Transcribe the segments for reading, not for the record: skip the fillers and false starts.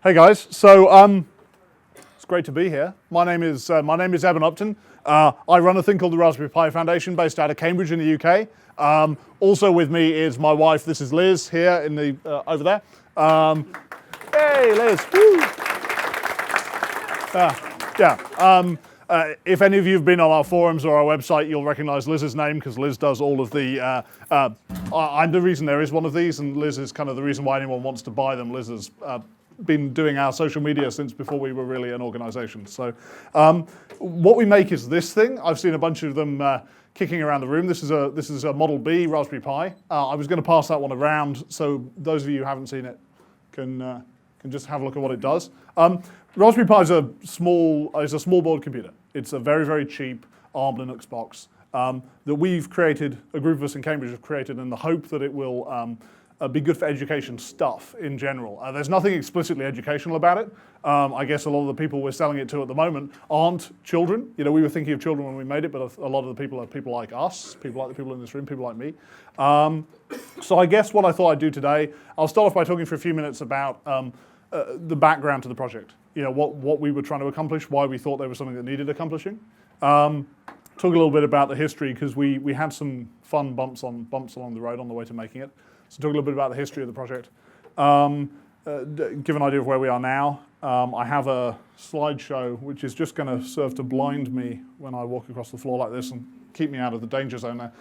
Hey guys, so it's great to be here. My name is Eben Upton. I run a thing called the Raspberry Pi Foundation based out of Cambridge in the UK. Also with me is my wife. This is Liz here in the over there. Hey Liz! Woo. If any of you have been on our forums or our website, you'll recognize Liz's name because Liz does all of the. I'm the reason there is one of these, and Liz is kind of the reason why anyone wants to buy them. Liz has been doing our social media since before we were really an organization. So what we make is this thing. I've seen a bunch of them kicking around the room. This is a Model B Raspberry Pi. I was going to pass that one around, so those of you who haven't seen it can just have a look at what it does. Raspberry Pi is a small board computer. It's a very, very cheap ARM Linux box that we've created, a group of us in Cambridge have created in the hope that it will be good for education stuff in general. There's nothing explicitly educational about it. I guess a lot of the people we're selling it to at the moment aren't children. You know, we were thinking of children when we made it, but a lot of the people are people like us, people like the people in this room, people like me. So I guess what I thought I'd do today, I'll start off by talking for a few minutes about the background to the project. You know, what we were trying to accomplish, why we thought there was something that needed accomplishing. Talk a little bit about the history because we had some fun bumps along the road on the way to making it. So talk a little bit about the history of the project. Give an idea of where we are now. I have a slideshow which is just going to serve to blind me when I walk across the floor like this and keep me out of the danger zone there.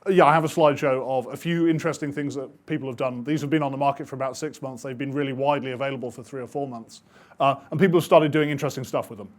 Yeah, I have a slideshow of a few interesting things that people have done. These have been on the market for about 6 months. They've been really widely available for 3 or 4 months. And people have started doing interesting stuff with them.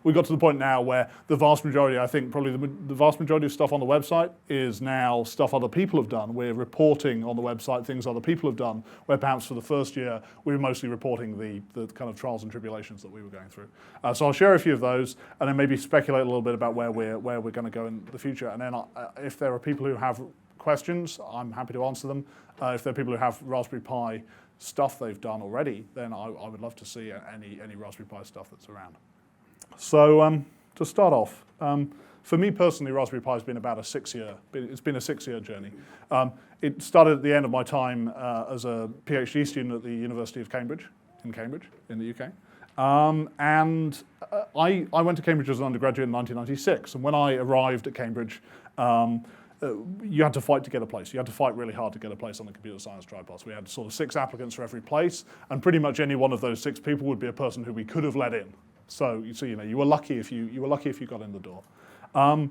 We got to the point now where the vast majority, I think probably the vast majority of stuff on the website is now stuff other people have done. We're reporting on the website things other people have done, where perhaps for the first year we were mostly reporting the kind of trials and tribulations that we were going through. So I'll share a few of those and then maybe speculate a little bit about where we're going to go in the future. And then if there are people who have questions, I'm happy to answer them. If there are people who have Raspberry Pi stuff they've done already, then I would love to see any Raspberry Pi stuff that's around. So to start off, for me personally, Raspberry Pi has been about it's been a 6-year journey. It started at the end of my time as a PhD student at the University of Cambridge, in the UK. And I went to Cambridge as an undergraduate in 1996, and when I arrived at Cambridge, you had to fight to get a place. You had to fight really hard to get a place on the computer science tripods. We had sort of 6 applicants for every place, and pretty much any one of those 6 people would be a person who we could have let in. So you were lucky if you got in the door. And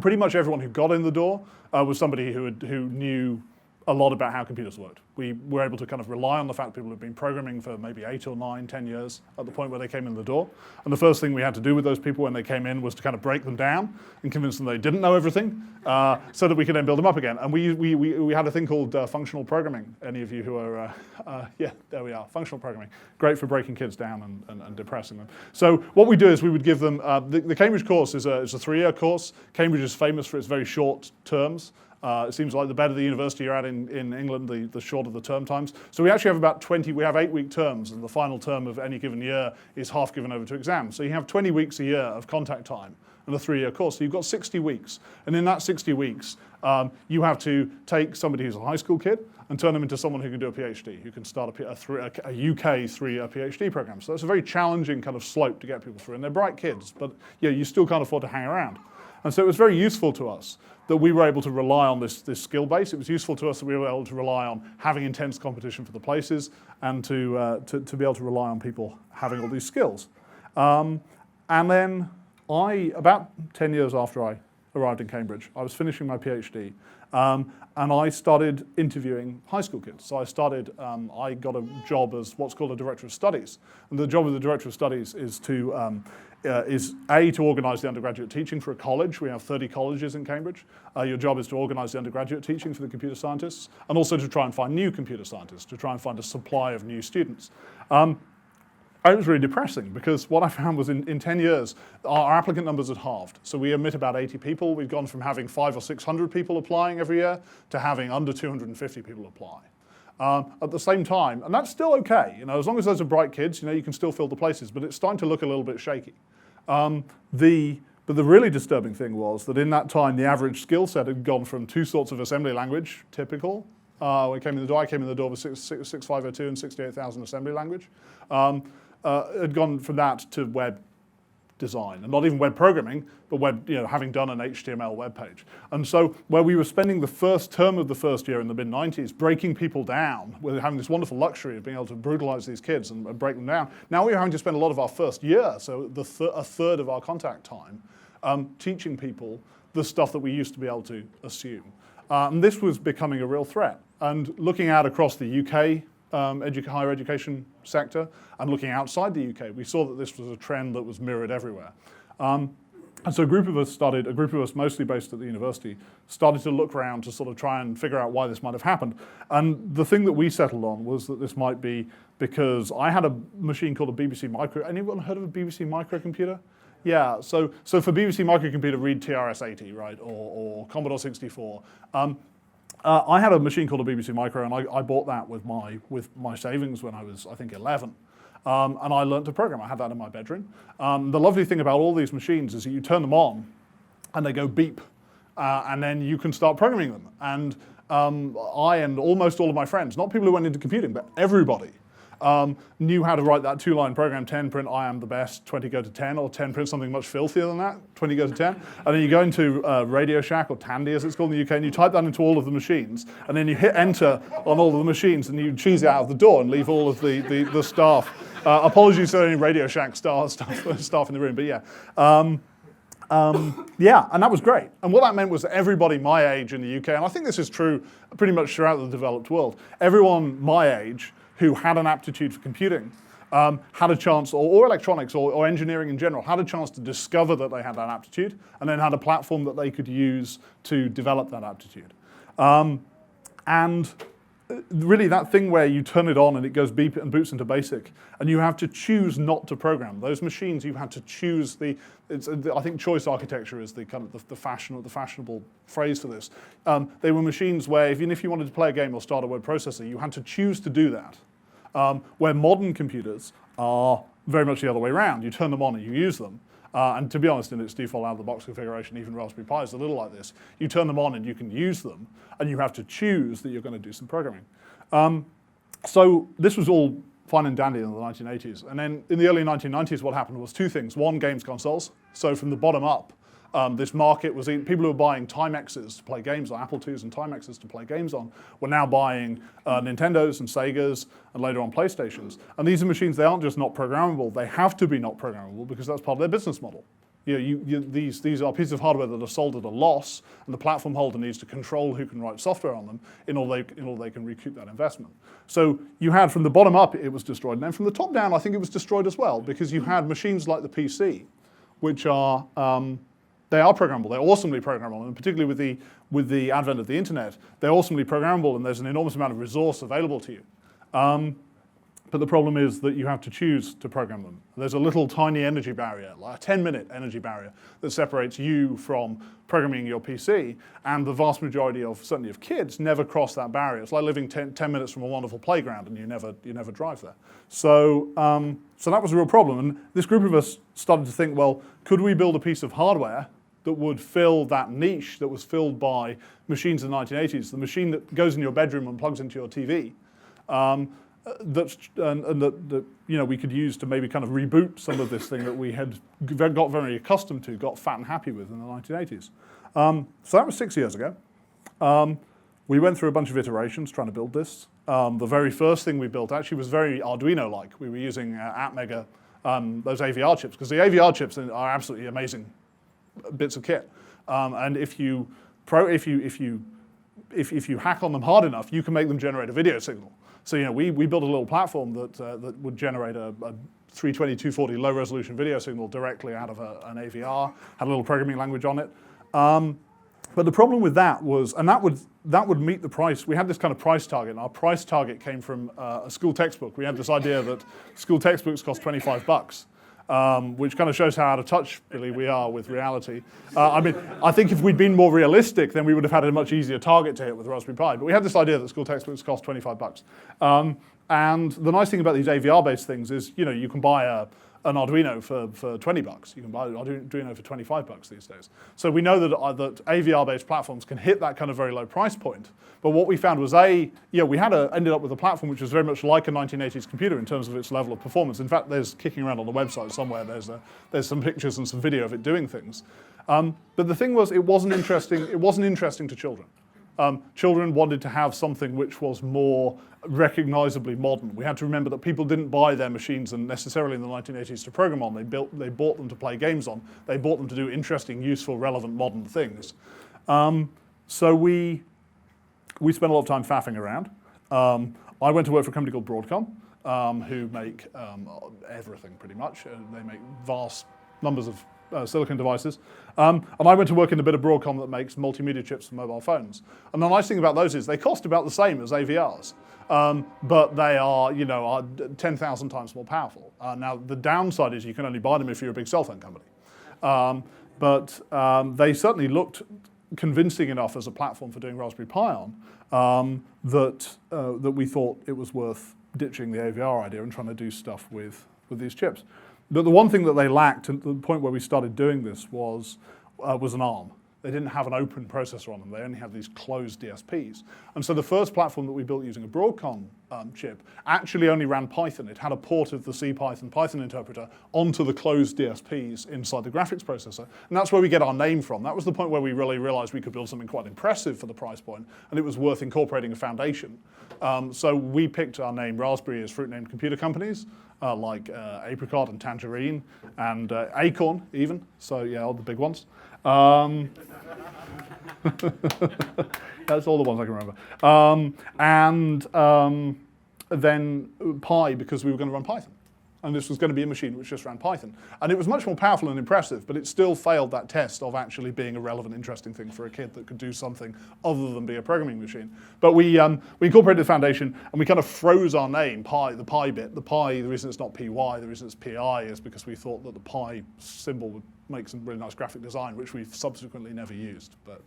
pretty much everyone who got in the door was somebody who knew a lot about how computers worked. We were able to kind of rely on the fact that people had been programming for maybe 8 or 9, 10 years at the point where they came in the door. And the first thing we had to do with those people when they came in was to kind of break them down and convince them they didn't know everything so that we could then build them up again. And we had a thing called functional programming. Any of you who are, yeah, there we are, functional programming. Great for breaking kids down and depressing them. So what we do is we would give them, the Cambridge course is a 3-year course. Cambridge is famous for its very short terms. It seems like the better the university you're at in England, the shorter the term times. So we actually have about 20, we have 8-week terms, and the final term of any given year is half given over to exams. So you have 20 weeks a year of contact time and a 3-year course. So you've got 60 weeks. And in that 60 weeks, you have to take somebody who's a high school kid and turn them into someone who can do a PhD, who can start a UK 3-year PhD program. So it's a very challenging kind of slope to get people through. And they're bright kids, but yeah, you still can't afford to hang around. And so it was very useful to us that we were able to rely on this skill base. It was useful to us that we were able to rely on having intense competition for the places and to be able to rely on people having all these skills. And then about 10 years after I arrived in Cambridge, I was finishing my PhD, and I started interviewing high school kids. So I got a job as what's called a director of studies. And the job of the director of studies is to organise the undergraduate teaching for a college. We have 30 colleges in Cambridge. Your job is to organise the undergraduate teaching for the computer scientists, and also to try and find new computer scientists, to try and find a supply of new students. It was really depressing because what I found was in 10 years, our applicant numbers had halved. So we admit about 80 people. We've gone from having 500 or 600 people applying every year to having under 250 people apply. At the same time, and that's still okay, as long as those are bright kids, you can still fill the places, but it's starting to look a little bit shaky. But the really disturbing thing was that in that time, the average skill set had gone from 2 sorts of assembly language, typical, when it came in the door. I came in the door with 6502 and 68,000 assembly language. Had gone from that to web design, and not even web programming, but web, having done an HTML web page. And so where we were spending the first term of the first year in the mid-90s breaking people down, we're having this wonderful luxury of being able to brutalize these kids and break them down. Now we're having to spend a lot of our first year, so a third of our contact time, teaching people the stuff that we used to be able to assume. And this was becoming a real threat. And looking out across the UK higher education sector and looking outside the UK, we saw that this was a trend that was mirrored everywhere. And so a group of us mostly based at the university, started to look around to sort of try and figure out why this might have happened. And the thing that we settled on was that this might be because I had a machine called a BBC Micro. Anyone heard of a BBC microcomputer? Yeah, so for BBC microcomputer, read TRS-80, right, or Commodore 64. I had a machine called a BBC Micro, and I bought that with my savings when I was, I think, 11. And I learned to program. I had that in my bedroom. The lovely thing about all these machines is that you turn them on, and they go beep, and then you can start programming them. And I and almost all of my friends, not people who went into computing, but everybody, knew how to write that two-line program, 10 print I am the best, 20 go to 10, or 10 print something much filthier than that, 20 go to 10. And then you go into Radio Shack, or Tandy as it's called in the UK, and you type that into all of the machines, and then you hit enter on all of the machines, and you cheese it out of the door and leave all of the staff. Apologies to any Radio Shack staff in the room, but yeah. Yeah, and that was great. And what that meant was that everybody my age in the UK, and I think this is true pretty much throughout the developed world, everyone my age who had an aptitude for computing had a chance, or electronics, or engineering in general, had a chance to discover that they had that aptitude, and then had a platform that they could use to develop that aptitude. And really that thing where you turn it on and it goes beep and boots into BASIC, and you have to choose not to program. Those machines, you had to choose I think choice architecture is the kind of the fashionable phrase for this. They were machines where even if you wanted to play a game or start a word processor, you had to choose to do that. Where modern computers are very much the other way around. You turn them on and you use them. And to be honest, in its default out-of-the-box configuration, even Raspberry Pi is a little like this. You turn them on and you can use them, and you have to choose that you're going to do some programming. So this was all fine and dandy in the 1980s. And then in the early 1990s, what happened was two things. One, games consoles. So from the bottom up, this market was people who were buying Timexes to play games on, Apple IIs and Timexes to play games on, were now buying Nintendos and Segas and later on PlayStations. And these are machines, they aren't just not programmable, they have to be not programmable because that's part of their business model. These are pieces of hardware that are sold at a loss, and the platform holder needs to control who can write software on them in order they can recoup that investment. So you had from the bottom up, it was destroyed, and then from the top down, I think it was destroyed as well, because you had machines like the PC, which are they are programmable. They're awesomely programmable, and particularly with the advent of the internet, they're awesomely programmable, and there's an enormous amount of resource available to you. But the problem is that you have to choose to program them. There's a little tiny energy barrier, like a 10-minute energy barrier, that separates you from programming your PC, and the vast majority certainly of kids, never cross that barrier. It's like living 10 minutes from a wonderful playground, and you never drive there. So that was a real problem, and this group of us started to think, well, could we build a piece of hardware that would fill that niche that was filled by machines in the 1980s, the machine that goes in your bedroom and plugs into your TV, that we could use to maybe kind of reboot some of this thing that we had got very accustomed to, got fat and happy with in the 1980s. So that was 6 years ago. We went through a bunch of iterations trying to build this. The very first thing we built actually was very Arduino-like. We were using Atmega, those AVR chips, because the AVR chips are absolutely amazing bits of kit. And if you hack on them hard enough, you can make them generate a video signal. So we built a little platform that would generate a 320, 240 low resolution video signal directly out of an AVR, had a little programming language on it. But the problem with that was, and that would meet the price. We had this kind of price target, and our price target came from a school textbook. We had this idea that school textbooks cost $25. Which kind of shows how out of touch really we are with reality. I think if we'd been more realistic, then we would have had a much easier target to hit with Raspberry Pi. But we had this idea that school textbooks cost $25. And the nice thing about these AVR-based things is, you can buy an Arduino for 20 bucks. You can buy an Arduino for 25 bucks these days. So we know that AVR-based platforms can hit that kind of very low price point. But what we found was we ended up with a platform which was very much like a 1980s computer in terms of its level of performance. In fact, there's kicking around on the website somewhere. There's some pictures and some video of it doing things. But the thing was, it wasn't interesting to children. Children wanted to have something which was more recognizably modern. We had to remember that people didn't buy their machines and necessarily in the 1980s to program on. They bought them to play games on. They bought them to do interesting, useful, relevant, modern things. So we spent a lot of time faffing around. I went to work for a company called Broadcom, who make everything pretty much. They make vast numbers of silicon devices. And I went to work in a bit of Broadcom that makes multimedia chips for mobile phones. And the nice thing about those is they cost about the same as AVRs, but they are 10,000 times more powerful. Now, the downside is you can only buy them if you're a big cell phone company. But they certainly looked convincing enough as a platform for doing Raspberry Pi on that we thought it was worth ditching the AVR idea and trying to do stuff with these chips. But the one thing that they lacked, and the point where we started doing this, was an ARM. They didn't have an open processor on them. They only had these closed DSPs. And so the first platform that we built using a Broadcom chip actually only ran Python. It had a port of the Python interpreter onto the closed DSPs inside the graphics processor. And that's where we get our name from. That was the point where we really realized we could build something quite impressive for the price point, and it was worth incorporating a foundation. So we picked our name Raspberry as fruit-named computer companies, like Apricot and Tangerine and Acorn even. So yeah, all the big ones. That's all the ones I can remember. Then Pi, because we were going to run Python. And this was going to be a machine which just ran Python. And it was much more powerful and impressive, but it still failed that test of actually being a relevant, interesting thing for a kid that could do something other than be a programming machine. But we incorporated the foundation, and we kind of froze our name, Pi, the Pi bit. The Pi, the reason it's not PY, the reason it's PI is because we thought that the Pi symbol would make some really nice graphic design, which we've subsequently never used. But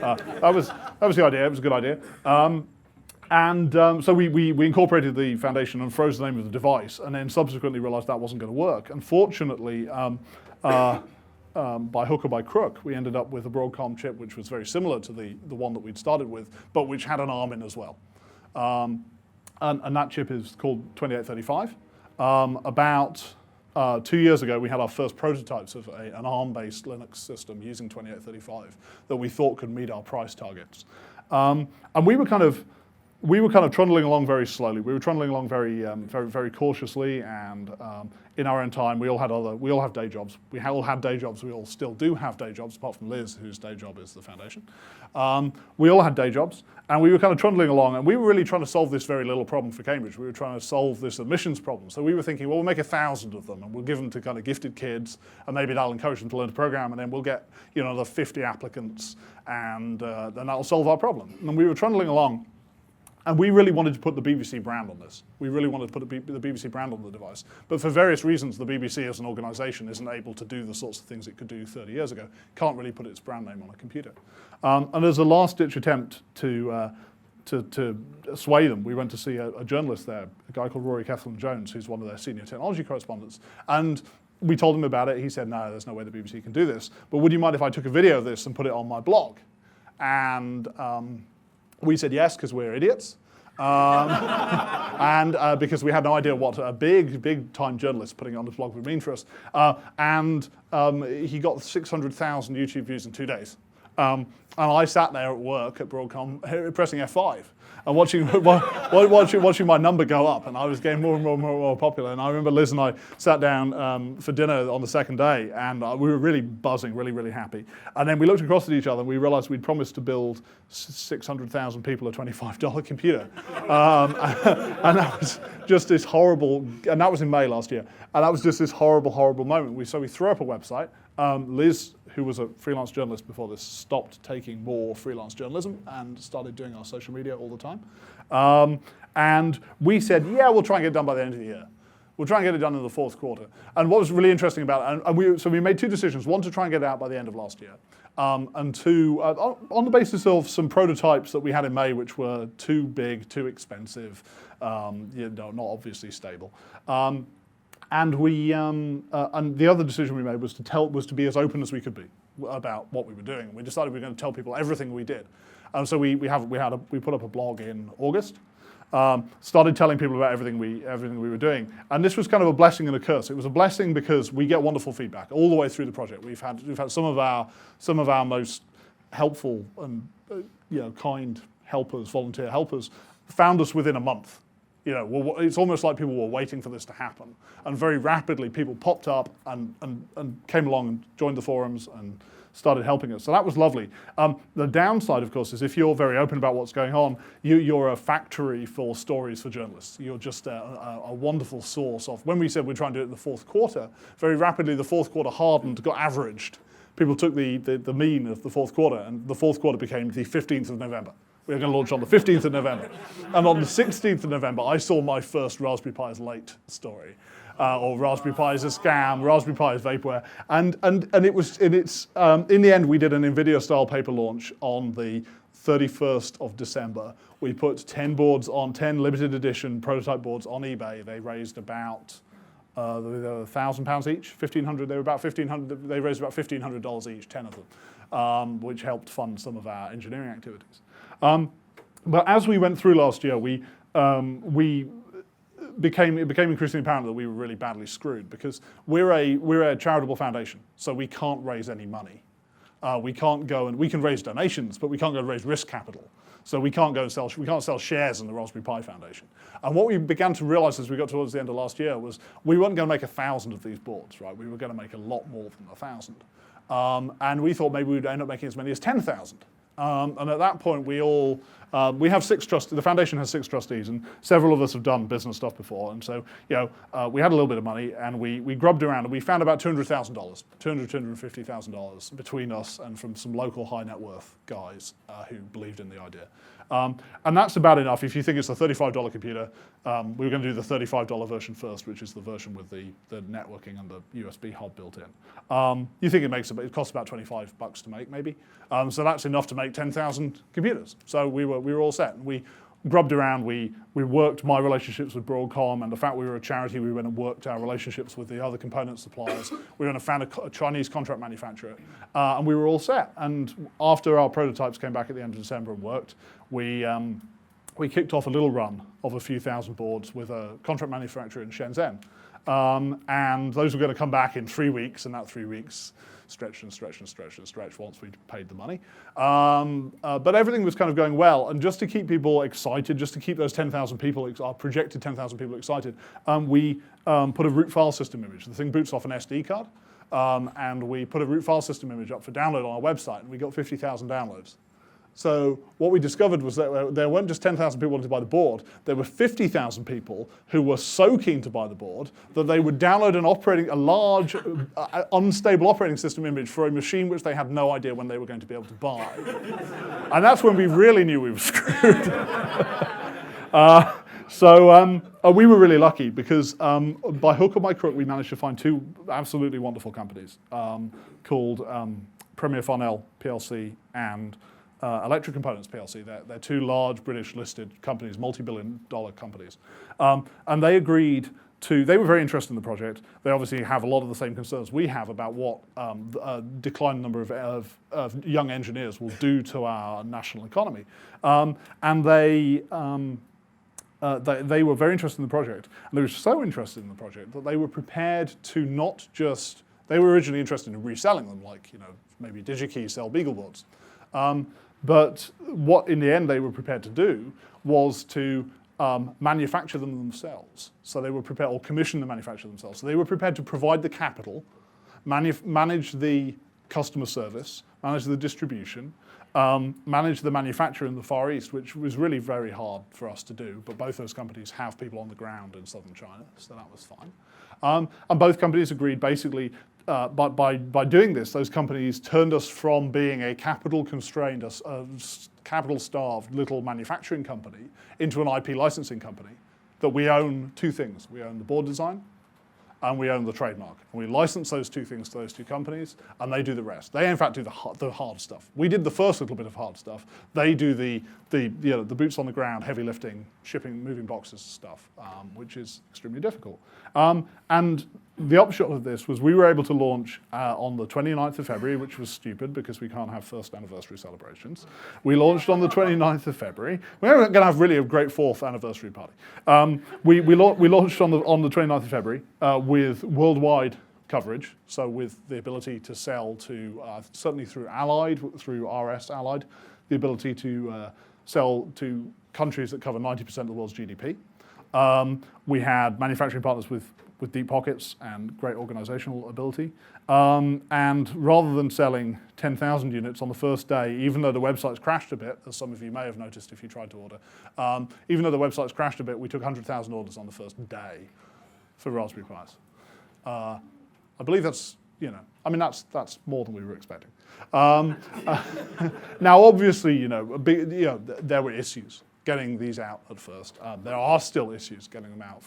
that was the idea. It was a good idea. So we incorporated the foundation and froze the name of the device, and then subsequently realized that wasn't going to work. Unfortunately, by hook or by crook, we ended up with a Broadcom chip which was very similar to the one that we'd started with, but which had an ARM in as well. And that chip is called 2835. About 2 years ago, we had our first prototypes of an ARM-based Linux system using 2835 that we thought could meet our price targets. And we were kind of trundling along very slowly. We were trundling along very cautiously, and in our own time, we all have day jobs. We all had day jobs. We all still do have day jobs, apart from Liz, whose day job is the foundation. We all had day jobs, and we were kind of trundling along, and we were really trying to solve this very little problem for Cambridge. We were trying to solve this admissions problem. So we were thinking, well, we'll make 1,000 of them, and we'll give them to kind of gifted kids, and maybe that'll encourage them to learn to program, and then we'll get another 50 applicants, and then that'll solve our problem. And we were trundling along. And we really wanted to put the BBC brand on this. We really wanted to put the BBC brand on the device. But for various reasons, the BBC as an organization isn't able to do the sorts of things it could do 30 years ago. Can't really put its brand name on a computer. And as a last-ditch attempt to sway them, we went to see a journalist there, a guy called Rory Kethlen-Jones, who's one of their senior technology correspondents. And we told him about it. He said, no, there's no way the BBC can do this. But would you mind if I took a video of this and put it on my blog? And we said yes, because we're idiots. And because we had no idea what a big-time journalist putting it on his blog would mean for us. He got 600,000 YouTube views in 2 days. And I sat there at work at Broadcom pressing F5 and watching my number go up, and I was getting more and more popular. And I remember Liz and I sat down for dinner on the second day, and we were really buzzing, really happy. And then we looked across at each other, and we realized we'd promised to build 600,000 people a $25 computer. And that was just this horrible, and that was in May last year, and that was just this horrible moment. So we threw up a website. Liz, who was a freelance journalist before this, stopped taking more freelance journalism and started doing our social media all the time. And we said, yeah, we'll try and get it done by the end of the year. We'll try and get it done in the fourth quarter. And what was really interesting about it, so we made two decisions. One, to try and get it out by the end of last year. And two, on the basis of some prototypes that we had in May, which were too big, too expensive, not obviously stable. And and the other decision we made was to be as open as we could be about what we were doing. We decided we were going to tell people everything we did. And so we put up a blog in August. Started telling people about everything we were doing, and this was kind of a blessing and a curse. It was a blessing because we get wonderful feedback all the way through the project. We've had some of our most helpful and kind helpers, volunteer helpers, found us within a month. It's almost like people were waiting for this to happen, and very rapidly people popped up and came along and joined the forums and started helping us. So that was lovely. The downside, of course, is if you're very open about what's going on, you're a factory for stories for journalists. You're just a wonderful source of, when we said we're trying to do it in the fourth quarter, very rapidly the fourth quarter hardened, got averaged. People took the mean of the fourth quarter, and the fourth quarter became the 15th of November. We were going to launch on the 15th of November. And on the 16th of November, I saw my first Raspberry Pi is late story. Or Raspberry Pi is a scam, Raspberry Pi is vaporware. And in the end, we did an NVIDIA style paper launch on the 31st of December. We put 10 limited edition prototype boards on eBay. They raised about £1,000 each, 1,500. They were about 1,500. They raised about $1,500 each, 10 of them, which helped fund some of our engineering activities. But as we went through last year, it became increasingly apparent that we were really badly screwed, because we're a charitable foundation, so we can't raise any money. We can raise donations, but we can't go and raise risk capital. So we can't sell shares in the Raspberry Pi Foundation. And what we began to realize as we got towards the end of last year was we weren't going to make 1,000 of these boards, right? We were going to make a lot more than 1,000. And we thought maybe we'd end up making as many as 10,000. And at that point, we have 6 trustees. The foundation has 6 trustees, and several of us have done business stuff before. And so, we had a little bit of money, and we grubbed around, and we found about $200,000, $250,000 between us and from some local high net worth guys who believed in the idea. And that's about enough. If you think it's a $35 computer, we were going to do the $35 version first, which is the version with the networking and the USB hub built in. You think it costs about $25 to make, maybe. So that's enough to make 10,000 computers. So we were all set. And we grubbed around. We worked my relationships with Broadcom, and the fact we were a charity, we went and worked our relationships with the other component suppliers. We went and found a Chinese contract manufacturer, and we were all set. And after our prototypes came back at the end of December and worked, we kicked off a little run of a few thousand boards with a contract manufacturer in Shenzhen. And those were going to come back in 3 weeks, and that 3 weeks stretched once we'd paid the money. But everything was kind of going well, and just to keep people excited, just to keep those 10,000 people, our projected 10,000 people excited, we put a root file system image. The thing boots off an SD card, and we put a root file system image up for download on our website, and we got 50,000 downloads. So what we discovered was that there weren't just 10,000 people wanting to buy the board. There were 50,000 people who were so keen to buy the board that they would download a large, unstable operating system image for a machine which they had no idea when they were going to be able to buy. And that's when we really knew we were screwed. So we were really lucky because by hook or by crook, we managed to find 2 absolutely wonderful companies called Premier Farnell PLC and Electric Components PLC. They're 2 large British listed companies, multi-billion-dollar companies. And they agreed they were very interested in the project. They obviously have a lot of the same concerns we have about what a declining number of young engineers will do to our national economy. And they were very interested in the project. And they were so interested in the project that they were prepared to not just, they were originally interested in reselling them, like maybe DigiKey sell BeagleBoards. But what, in the end, they were prepared to do was to manufacture them themselves. So they were prepared, or commission the manufacture themselves. So they were prepared to provide the capital, manage the customer service, manage the distribution, manage the manufacture in the Far East, which was really very hard for us to do. But both those companies have people on the ground in southern China, so that was fine. And both companies agreed basically. By doing this, those companies turned us from being a capital-constrained, capital-starved little manufacturing company into an IP licensing company that we own 2 things. We own the board design, and we own the trademark. And we license those two things to those two companies, and they do the rest. They, in fact, do the hard stuff. We did the first little bit of hard stuff. They do the boots on the ground, heavy lifting, shipping, moving boxes stuff, which is extremely difficult. And the upshot of this was we were able to launch on the 29th of February, which was stupid because we can't have first anniversary celebrations. We launched on the 29th of February. We're going to have really a great fourth anniversary party. We launched on the 29th of February with worldwide coverage, so with the ability to sell to, certainly through Allied, through RS Allied, the ability to sell to countries that cover 90% of the world's GDP. We had manufacturing partners with deep pockets and great organizational ability. And rather than selling 10,000 units on the first day, even though the website's crashed a bit, as some of you may have noticed if you tried to order, even though the website's crashed a bit, we took 100,000 orders on the first day for Raspberry Pis. I believe that's, that's more than we were expecting. Now, obviously, there were issues getting these out at first. There are still issues getting them out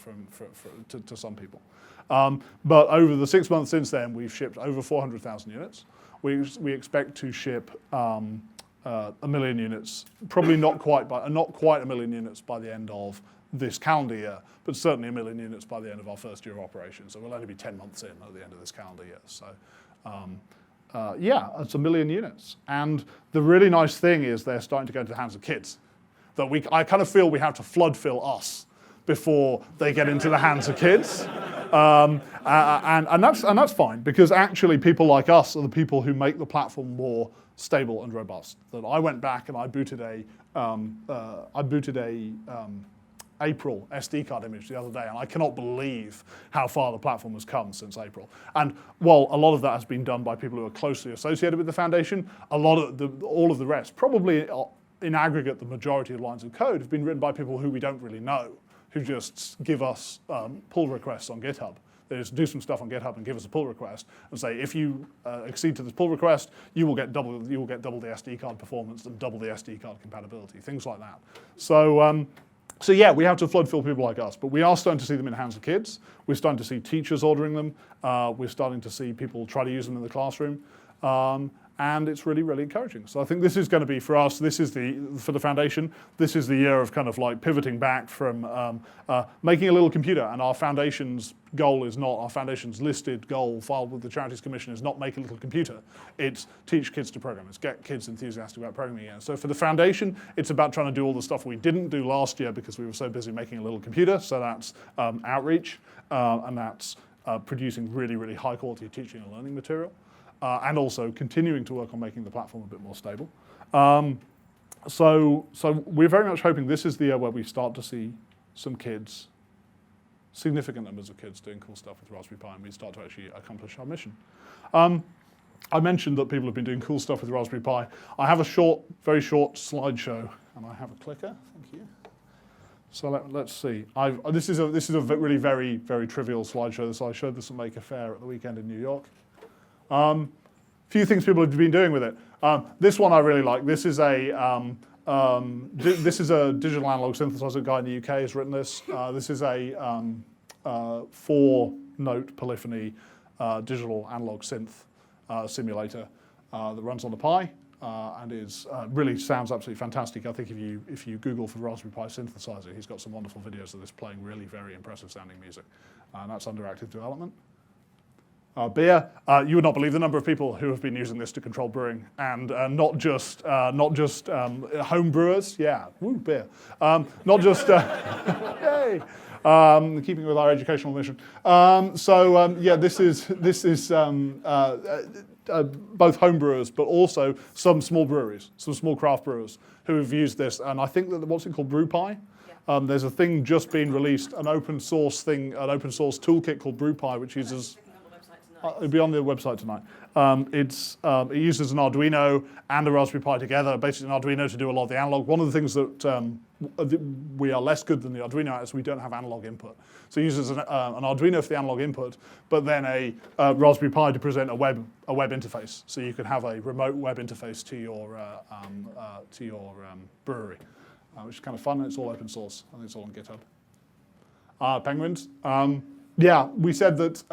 to some people. But over the 6 months since then, we've shipped over 400,000 units. We expect to ship 1 million units, probably not quite a million units by the end of this calendar year, but certainly 1 million units by the end of our first year of operation. So we'll only be 10 months in at the end of this calendar year. So it's 1 million units. And the really nice thing is they're starting to go into the hands of kids. That I kind of feel we have to flood fill us before they get into the hands of kids. And that's fine, because actually people like us are the people who make the platform more stable and robust. That I went back and I booted a April SD card image the other day, and I cannot believe how far the platform has come since April. And while a lot of that has been done by people who are closely associated with the foundation, all of the rest, probably in aggregate, the majority of lines of code have been written by people who we don't really know, who just give us pull requests on GitHub. They just do some stuff on GitHub and give us a pull request and say, if you accede to this pull request, you will get double the SD card performance and double the SD card compatibility, things like that. So yeah, we have to flood fill people like us, but we are starting to see them in the hands of kids. We're starting to see teachers ordering them. We're starting to see people try to use them in the classroom. And it's really, really encouraging. So I think this is going to be, for us, for the foundation, this is the year of kind of like pivoting back from making a little computer. And our foundation's listed goal filed with the Charities Commission is not make a little computer. It's teach kids to program. It's get kids enthusiastic about programming again. So for the foundation, it's about trying to do all the stuff we didn't do last year because we were so busy making a little computer. So that's outreach, and that's producing really, really high quality teaching and learning material. And also continuing to work on making the platform a bit more stable. So we're very much hoping this is the year where we start to see some kids, significant numbers of kids doing cool stuff with Raspberry Pi, and we start to actually accomplish our mission. I mentioned that people have been doing cool stuff with Raspberry Pi. I have a very short slideshow, and I have a clicker. Thank you. So let's see. This is a really very, very trivial slideshow. So I showed this at Maker Faire at the weekend in New York. Few things people have been doing with it. This one I really like. This is a digital analog synthesizer guy in the UK has written this. This is a 4-note polyphony digital analog synth simulator that runs on the Pi and is really sounds absolutely fantastic. I think if you Google for Raspberry Pi synthesizer, he's got some wonderful videos of this playing really very impressive sounding music. And that's under active development. Beer. You would not believe the number of people who have been using this to control brewing, and not just home brewers. Yeah, woo, beer. Not just yay. Keeping with our educational mission. This is both home brewers, but also some small breweries, some small craft brewers who have used this. And I think that what's it called, BrewPi? Yeah. There's a thing just being released, an open source toolkit called BrewPi, which uses. It'll be on the website tonight. It uses an Arduino and a Raspberry Pi together, basically an Arduino to do a lot of the analog. One of the things that we are less good than the Arduino at is we don't have analog input. So it uses an Arduino for the analog input, but then a Raspberry Pi to present a web interface. So you can have a remote web interface to your brewery, which is kind of fun. And it's all open source. I think it's all on GitHub. Penguins. Yeah, we said that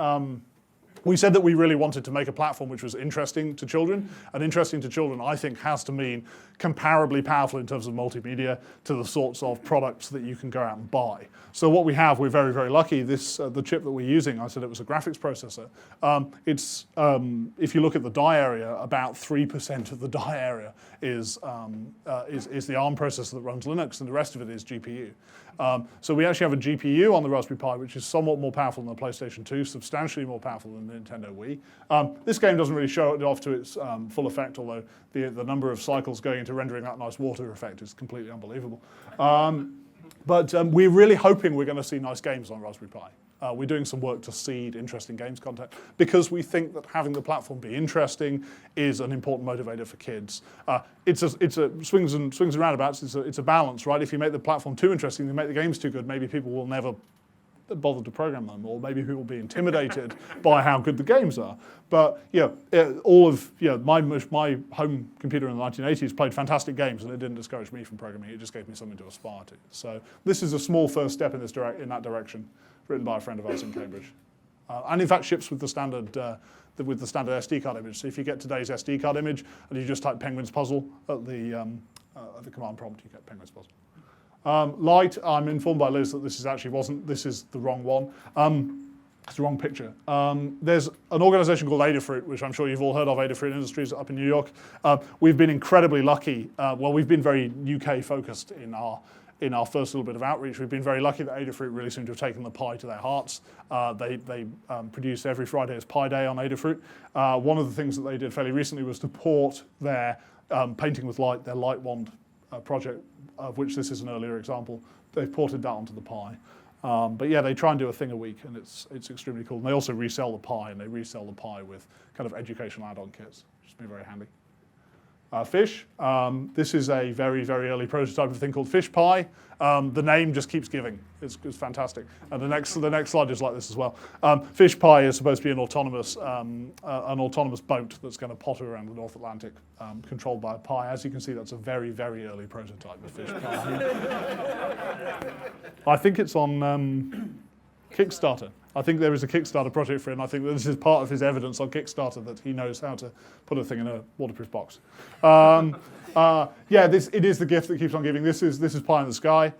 we really wanted to make a platform which was interesting to children. And interesting to children, I think, has to mean comparably powerful in terms of multimedia to the sorts of products that you can go out and buy. So what we have, we're very, very lucky. The chip that we're using, I said it was a graphics processor. If you look at the die area, about 3% of the die area is the ARM processor that runs Linux, and the rest of it is GPU. So we actually have a GPU on the Raspberry Pi, which is somewhat more powerful than the PlayStation 2, substantially more powerful than the Nintendo Wii. This game doesn't really show it off to its full effect, although the number of cycles going into rendering that nice water effect is completely unbelievable. But we're really hoping we're going to see nice games on Raspberry Pi. We're doing some work to seed interesting games content because we think that having the platform be interesting is an important motivator for kids. It's a swings and roundabouts. It's a balance, right? If you make the platform too interesting, you make the games too good, maybe people will never bother to program them, or maybe people will be intimidated by how good the games are. But my home computer in the 1980s played fantastic games, and it didn't discourage me from programming. It just gave me something to aspire to. So this is a small first step in that direction, written by a friend of ours in Cambridge, and in fact ships with the standard SD card image. So if you get today's SD card image and you just type Penguin's Puzzle at the command prompt, you get Penguin's Puzzle. Light, I'm informed by Liz that this is the wrong one. It's the wrong picture. There's an organization called Adafruit, which I'm sure you've all heard of, Adafruit Industries up in New York. We've been incredibly lucky. We've been very UK focused in our first little bit of outreach. We've been very lucky that Adafruit really seem to have taken the Pi to their hearts. They produce every Friday as Pi Day on Adafruit. One of the things that they did fairly recently was to port their Painting with Light, their Light Wand project, of which this is an earlier example. They've ported that onto the Pi. But yeah, they try and do a thing a week, and it's extremely cool. And they also resell the Pi, and they resell the Pi with kind of educational add-on kits, which has been very handy. Fish. This is a very, very early prototype of a thing called Fish Pi. The name just keeps giving. It's fantastic. And the next slide is like this as well. Fish Pi is supposed to be an autonomous boat that's going to potter around the North Atlantic, controlled by a Pi. As you can see, that's a very, very early prototype of Fish Pi. I think it's on Kickstarter. I think there is a Kickstarter project for it, and I think that this is part of his evidence on Kickstarter that he knows how to put a thing in a waterproof box. It is the gift that keeps on giving. This is Pie in the Sky.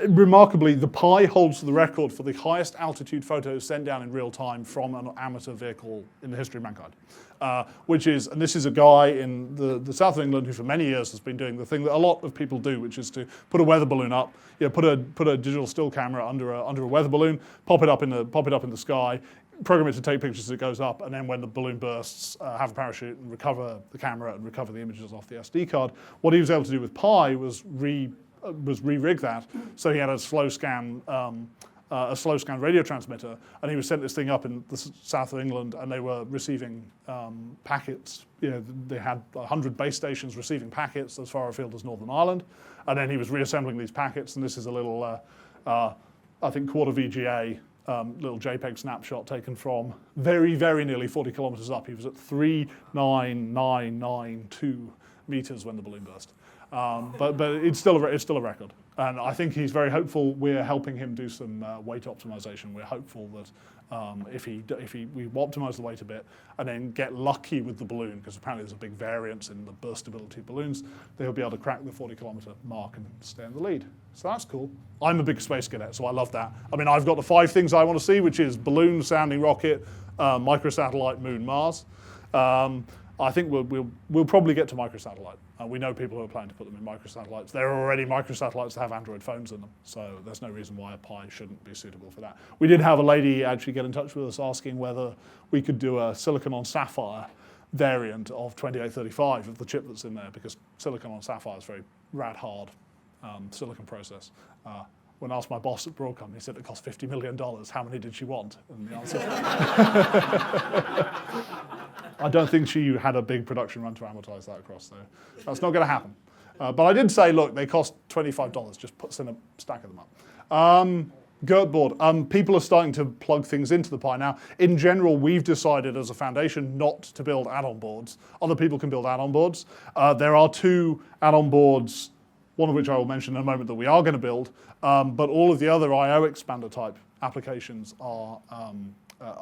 Remarkably, the Pi holds the record for the highest altitude photos sent down in real time from an amateur vehicle in the history of mankind. And this is a guy in the south of England who for many years has been doing the thing that a lot of people do, which is to put a weather balloon up, put a digital still camera under a weather balloon, pop it up in the sky, program it to take pictures as it goes up, and then when the balloon bursts, have a parachute and recover the camera and recover the images off the SD card. What he was able to do with Pi was re-rig that, so he had a slow scan radio transmitter, and he was sent this thing up in the south of England, and they were receiving packets. They had 100 base stations receiving packets as far afield as Northern Ireland, and then he was reassembling these packets, and this is a little, I think, quarter VGA little JPEG snapshot taken from very, very nearly 40 kilometers up. He was at 39992 meters when the balloon burst. But it's still a record, and I think he's very hopeful. We're helping him do some weight optimization. We're hopeful that if we optimize the weight a bit and then get lucky with the balloon, because apparently there's a big variance in the burstability of balloons, they'll be able to crack the 40-kilometer mark and stay in the lead. So that's cool. I'm a big space cadet, so I love that. I mean, I've got the 5 things I want to see, which is balloon, sounding rocket, microsatellite, moon, Mars. I think we'll probably get to microsatellite. We know people who are planning to put them in microsatellites. There are already microsatellites that have Android phones in them, so there's no reason why a Pi shouldn't be suitable for that. We did have a lady actually get in touch with us asking whether we could do a silicon on sapphire variant of 2835 of the chip that's in there, because silicon on sapphire is very rad hard silicon process. When I asked my boss at Broadcom, he said it cost $50 million. How many did she want? And the answer, I don't think she had a big production run to amortize that across, so that's not going to happen. But I did say, look, they cost $25. Just send a stack of them up. Gert board. People are starting to plug things into the Pi now. In general, we've decided as a foundation not to build add-on boards. Other people can build add-on boards. There are 2 add-on boards one of which I will mention in a moment that we are going to build, but all of the other I/O expander type applications are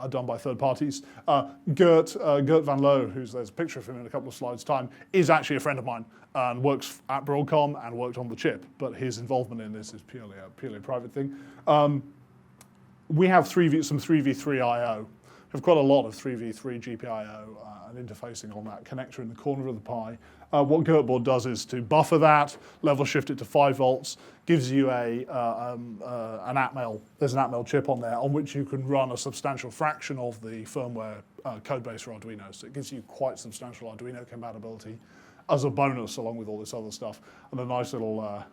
done by third parties. Gert Van Loo, there's a picture of him in a couple of slides' time, is actually a friend of mine and works at Broadcom and worked on the chip, but his involvement in this is purely a private thing. We have some 3v3 I/O. We have quite a lot of 3v3 GPIO and interfacing on that connector in the corner of the Pi. What Gertboard does is to buffer that, level shift it to 5 volts, gives you an Atmel. There's an Atmel chip on there on which you can run a substantial fraction of the firmware code base for Arduino. So it gives you quite substantial Arduino compatibility as a bonus, along with all this other stuff, and a nice little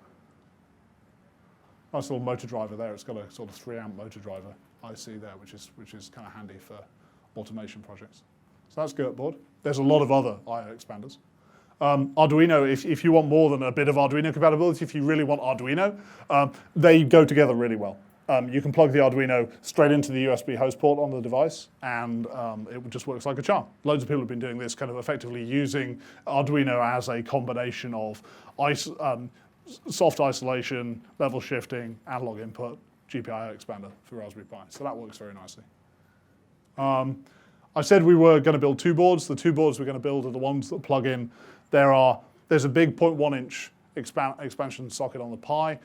motor driver there. It's got a sort of 3-amp motor driver IC there, which is kind of handy for automation projects. So that's Gertboard. There's a lot of other I/O expanders. Arduino, if you want more than a bit of Arduino compatibility, if you really want Arduino, they go together really well. You can plug the Arduino straight into the USB host port on the device, and it just works like a charm. Loads of people have been doing this, kind of effectively using Arduino as a combination of soft isolation, level shifting, analog input, GPIO expander for Raspberry Pi. So that works very nicely. I said we were going to build 2 boards. The 2 boards we're going to build are the ones that plug in. There's a big 0.1-inch expansion socket on the Pi.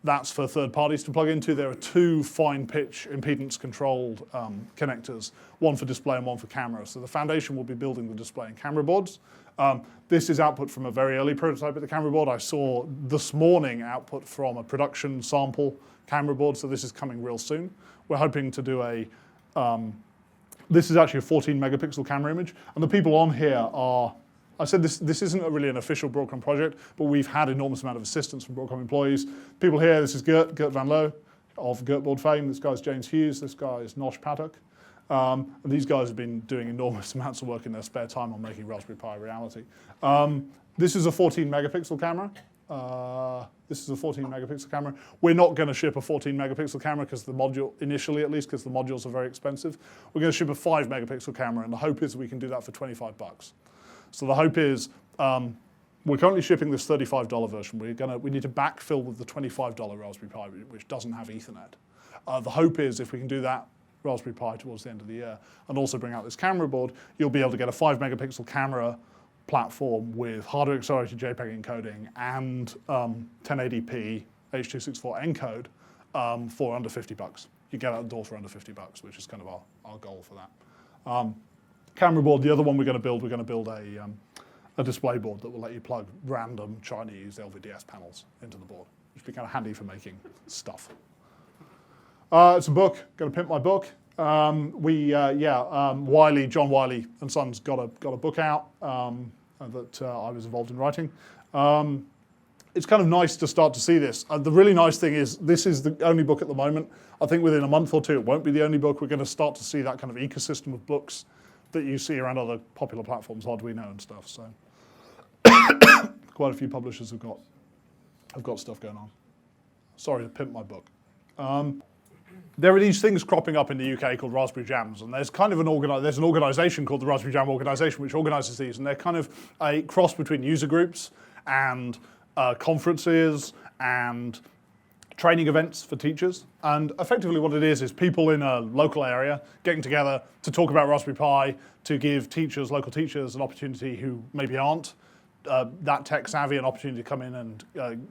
That's for third parties to plug into. There are 2 fine pitch impedance controlled connectors, one for display and one for camera. So the foundation will be building the display and camera boards. This is output from a very early prototype of the camera board. I saw this morning output from a production sample camera board, so this is coming real soon. We're hoping to do this is actually a 14 megapixel camera image, and the people on here are, I said this isn't really an official Broadcom project, but we've had enormous amount of assistance from Broadcom employees. People here, this is Gert Van Loo of Gertboard fame. This guy's James Hughes. This guy is Nosh Pathak. And these guys have been doing enormous amounts of work in their spare time on making Raspberry Pi a reality. This is a 14 megapixel camera. This is a 14 megapixel camera. We're not going to ship a 14 megapixel camera because the module, initially at least, because the modules are very expensive. We're going to ship a 5 megapixel camera, and the hope is we can do that for $25. So the hope is we're currently shipping this $35 version. We need to backfill with the $25 Raspberry Pi, which doesn't have Ethernet. The hope is if we can do that Raspberry Pi towards the end of the year and also bring out this camera board, you'll be able to get a 5 megapixel camera platform with hardware accelerated JPEG encoding and 1080p H.264 encode for under $50. You get out the door for under $50, which is kind of our goal for that. Camera board, the other one we're going to build a display board that will let you plug random Chinese LVDS panels into the board, which would be kind of handy for making stuff. It's a book. Going to pimp my book. John Wiley and Sons got a book out that I was involved in writing. It's kind of nice to start to see this. The really nice thing is this is the only book at the moment. I think within a month or 2 it won't be the only book. We're going to start to see that kind of ecosystem of books that you see around other popular platforms, Arduino and stuff. So quite a few publishers have got stuff going on. Sorry to pimp my book. There are these things cropping up in the UK called Raspberry Jams, and there's kind of an organisation called the Raspberry Jam Organisation which organises these, and they're kind of a cross between user groups and conferences and training events for teachers. And effectively what it is people in a local area getting together to talk about Raspberry Pi, to give local teachers, an opportunity who maybe aren't that tech savvy, an opportunity to come in and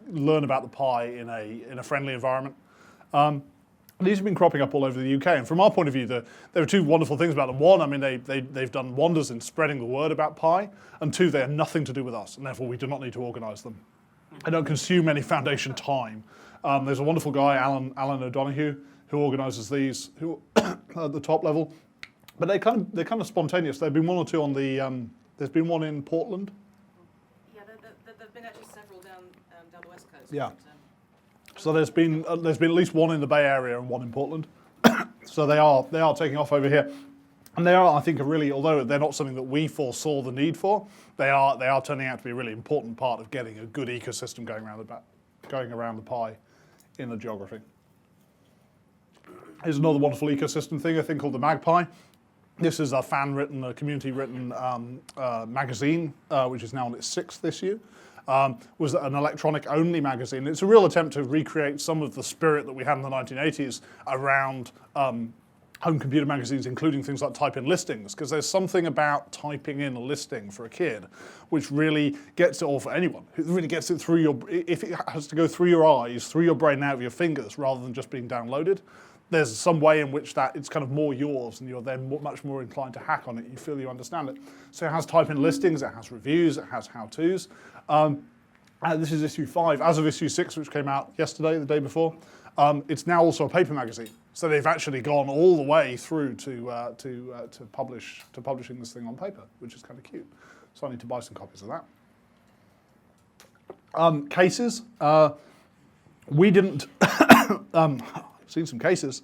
learn about the Pi in a friendly environment. These have been cropping up all over the UK, and from our point of view, there are 2 wonderful things about them. One, I mean, they've done wonders in spreading the word about Pi, and 2, they have nothing to do with us, and therefore we do not need to organise them. They don't consume any foundation time. There's a wonderful guy, Alan O'Donoghue, who organises these, who at the top level, but they're kind of spontaneous. There've been 1 or 2 on the. There's been one in Portland. Yeah, there've been actually several down the west coast. Yeah. So there's been at least 1 in the Bay Area and 1 in Portland. So they are taking off over here, and they are, I think, although they're not something that we foresaw the need for, they are turning out to be a really important part of getting a good ecosystem going around the Pi in the geography. Here's another wonderful ecosystem thing, a thing called the Magpie. This is a community-written magazine, which is now on its 6th issue. was an electronic-only magazine. It's a real attempt to recreate some of the spirit that we had in the 1980s around home computer magazines, including things like type-in listings, because there's something about typing in a listing for a kid which really gets it, or for anyone, it really gets it through if it has to go through your eyes, through your brain, out of your fingers, rather than just being downloaded. There's some way in which that it's kind of more yours, and you're then much more inclined to hack on it. You feel you understand it. So it has type-in listings, it has reviews, it has how-tos. This is issue 5. As of issue 6, which came out yesterday, the day before, it's now also a paper magazine. So they've actually gone all the way through to publishing this thing on paper, which is kind of cute. So I need to buy some copies of that. Cases. We didn't. Seen some cases.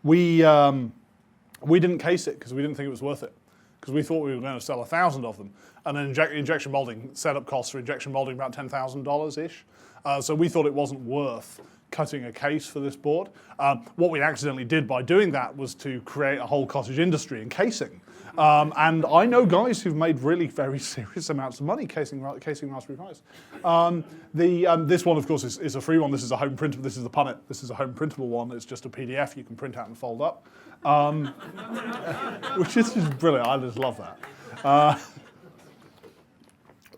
We didn't case it because we didn't think it was worth it, because we thought we were going to sell 1,000 of them, and then injection molding setup costs for injection molding about $10,000 ish. So we thought it wasn't worth cutting a case for this board. What we accidentally did by doing that was to create a whole cottage industry in casing. And I know guys who've made really very serious amounts of money casing Raspberry Pis. This one, of course, is a free one. This is a home printable. This is the Punnet. This is a home printable one. It's just a PDF you can print out and fold up, which is just brilliant. I just love that.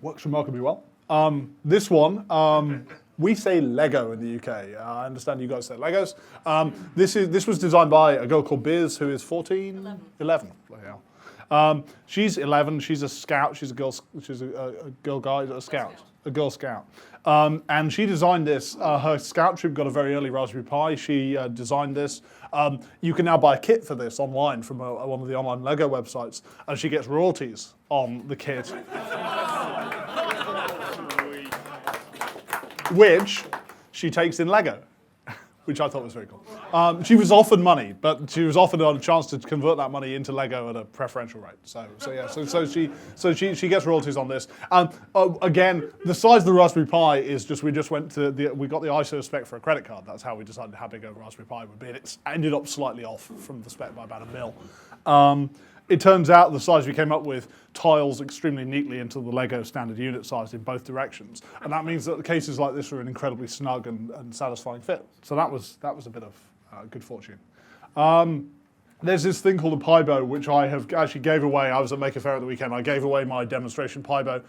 Works remarkably well. This one. We say Lego in the UK. I understand you guys say Legos. This was designed by a girl called Biz, who is 14? 11. Yeah. She's 11. She's a scout. She's a girl. She's a girl guide. A scout. A Girl Scout. And she designed this. Her scout troop got a very early Raspberry Pi. She designed this. You can now buy a kit for this online from one of the online Lego websites, and she gets royalties on the kit. Which she takes in Lego, which I thought was very cool. She was offered money, but she was offered a chance to convert that money into Lego at a preferential rate. So she gets royalties on this. Again, the size of the Raspberry Pi is just we got the ISO spec for a credit card. That's how we decided how big a Raspberry Pi would be. And it's ended up slightly off from the spec by about 1 mil. It turns out the size we came up with tiles extremely neatly into the Lego standard unit size in both directions, and that means that the cases like this are an incredibly snug and satisfying fit. So that was a bit of good fortune. There's this thing called a Pibo, which I have actually gave away. I was at Maker Faire at the weekend. I gave away my demonstration Pibo.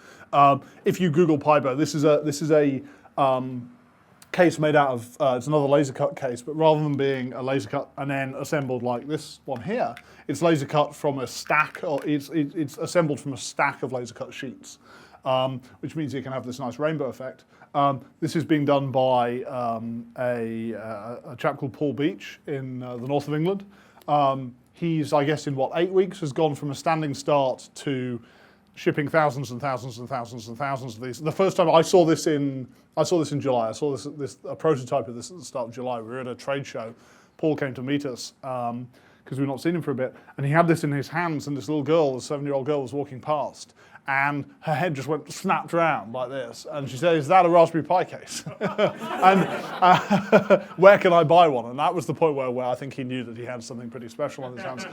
If you Google Pibo, this is a case made out of, it's another laser cut case, but rather than being a laser cut and then assembled like this one here, it's laser cut from a stack, or it's assembled from a stack of laser cut sheets, which means you can have this nice rainbow effect. This is being done by a chap called Paul Beach in the north of England. He's, I guess, in 8 weeks, has gone from a standing start to shipping thousands and thousands and thousands and thousands of these. The first time I saw this in July. I saw a prototype of this at the start of July. We were at a trade show. Paul came to meet us because we'd not seen him for a bit, and he had this in his hands, and this little girl, this 7-year-old girl, was walking past, and her head just snapped around like this, and she said, "Is that a Raspberry Pi case?" And where can I buy one? And that was the point where I think he knew that he had something pretty special on his hands.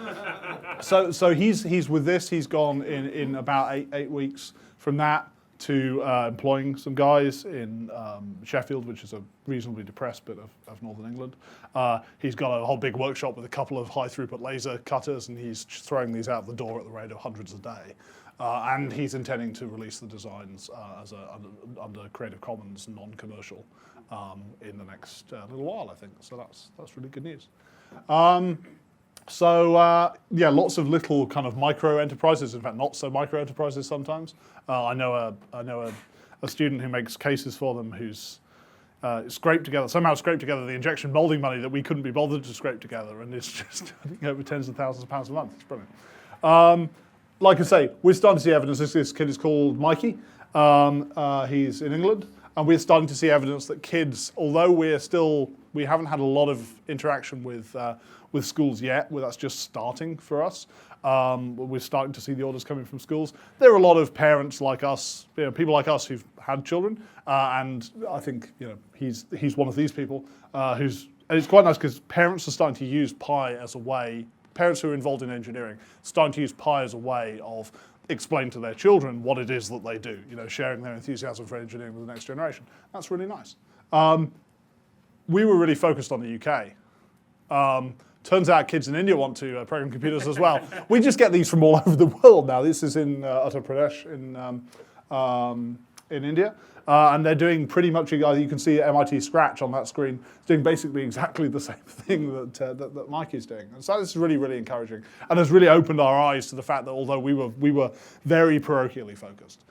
So he's with this. He's gone in about eight weeks from that to employing some guys in Sheffield, which is a reasonably depressed bit of northern England. He's got a whole big workshop with a couple of high throughput laser cutters, and he's throwing these out the door at the rate of hundreds a day. And he's intending to release the designs under Creative Commons non-commercial in the next little while, I think. So that's really good news. Lots of little kind of micro enterprises. In fact, not so micro enterprises sometimes. I know a student who makes cases for them who's somehow scraped together the injection molding money that we couldn't be bothered to scrape together, and it's just over tens of thousands of pounds a month. It's brilliant. Like I say, we're starting to see evidence. This kid is called Mikey. He's in England, and we're starting to see evidence that kids, although we haven't had a lot of interaction with schools yet, that's just starting for us. We're starting to see the orders coming from schools. There are a lot of parents like us, people like us who've had children, and I think he's one of these people and it's quite nice because parents are starting to use Pi as a way. Parents who are involved in engineering starting to use Pi as a way of explain to their children what it is that they do, sharing their enthusiasm for engineering with the next generation. That's really nice. We were really focused on the UK. Turns out kids in India want to program computers as well. We just get these from all over the world now. This is in Uttar Pradesh in India. And they're doing pretty much, you can see MIT Scratch on that screen, it's doing basically exactly the same thing that Mike is doing. And so this is really, really encouraging and has really opened our eyes to the fact that although we were very parochially focused,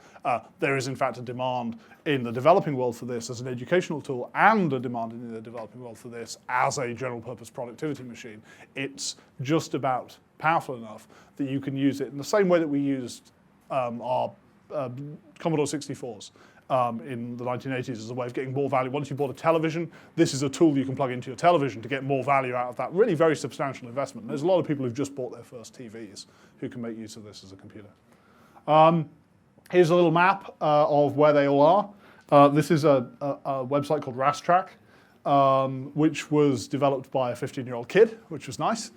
there is in fact a demand in the developing world for this as an educational tool and a demand in the developing world for this as a general purpose productivity machine. It's just about powerful enough that you can use it in the same way that we used our Commodore 64s. In the 1980s as a way of getting more value. Once you bought a television, this is a tool you can plug into your television to get more value out of that really very substantial investment. And there's a lot of people who've just bought their first TVs who can make use of this as a computer. Here's a little map of where they all are. This is a website called Rastrack, which was developed by a 15-year-old kid, which was nice.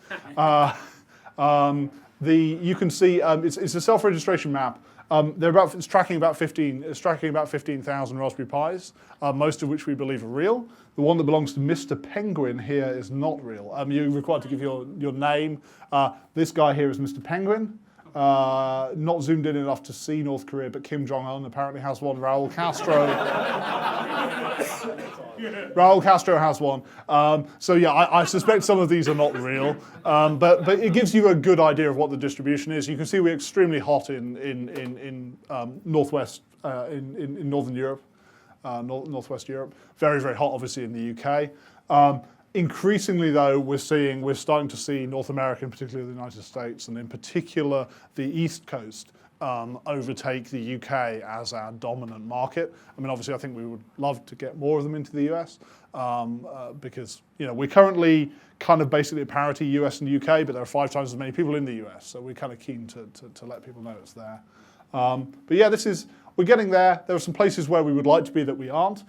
You can see it's a self-registration map. It's tracking about 15,000 Raspberry Pis, most of which we believe are real. The one that belongs to Mr. Penguin here is not real. You're required to give your name. This guy here is Mr. Penguin. Not zoomed in enough to see North Korea, but Kim Jong-un apparently has one. Raul Castro has one. So yeah, I suspect some of these are not real, but it gives you a good idea of what the distribution is. You can see we're extremely hot in northwest, in Northern Europe, Northwest Europe. Very, very hot, obviously, in the UK. Increasingly, though, we're starting to see North America, and particularly the United States, and in particular the East Coast, overtake the UK as our dominant market. I mean, obviously, I think we would love to get more of them into the US because we're currently kind of basically at parity US and UK, but there are 5 times as many people in the US, so we're kind of keen to let people know it's there. But yeah, we're getting there. There are some places where we would like to be that we aren't.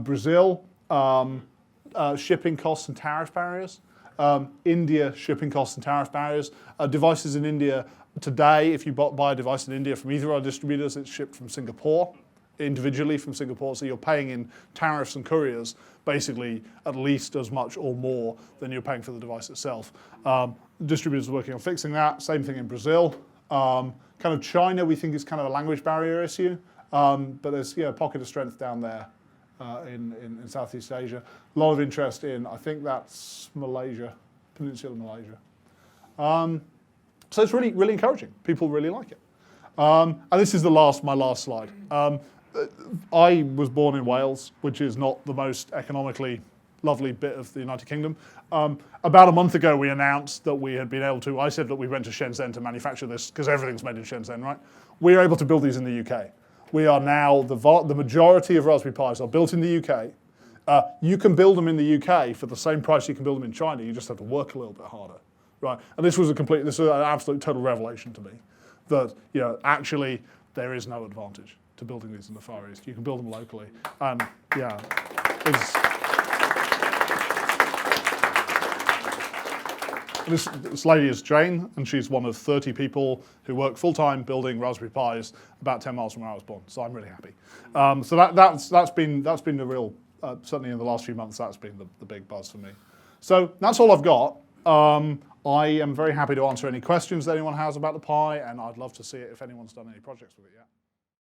Brazil. Shipping costs and tariff barriers. India, shipping costs and tariff barriers. Devices in India today, if you buy a device in India from either of our distributors, it's shipped from Singapore, individually from Singapore, so you're paying in tariffs and couriers basically at least as much or more than you're paying for the device itself. Distributors are working on fixing that. Same thing in Brazil. Kind of China, we think is kind of a language barrier issue, but there's a pocket of strength down there. In Southeast Asia. A lot of interest in, I think that's Malaysia, Peninsular Malaysia. So it's really, really encouraging. People really like it. And this is my last slide. I was born in Wales, which is not the most economically lovely bit of the United Kingdom. About a month ago, we announced that we had been able to, I said that we went to Shenzhen to manufacture this, because everything's made in Shenzhen, right? We are able to build these in the UK. We are now, the majority of Raspberry Pis are built in the UK. You can build them in the UK for the same price you can build them in China. You just have to work a little bit harder, right? And this was an absolute total revelation to me that, actually there is no advantage to building these in the Far East. You can build them locally. And yeah, This lady is Jane, and she's one of 30 people who work full-time building Raspberry Pis about 10 miles from where I was born. So I'm really happy. So that's been the real, certainly in the last few months, that's been the big buzz for me. So that's all I've got. I am very happy to answer any questions that anyone has about the Pi, and I'd love to see it if anyone's done any projects with it yet.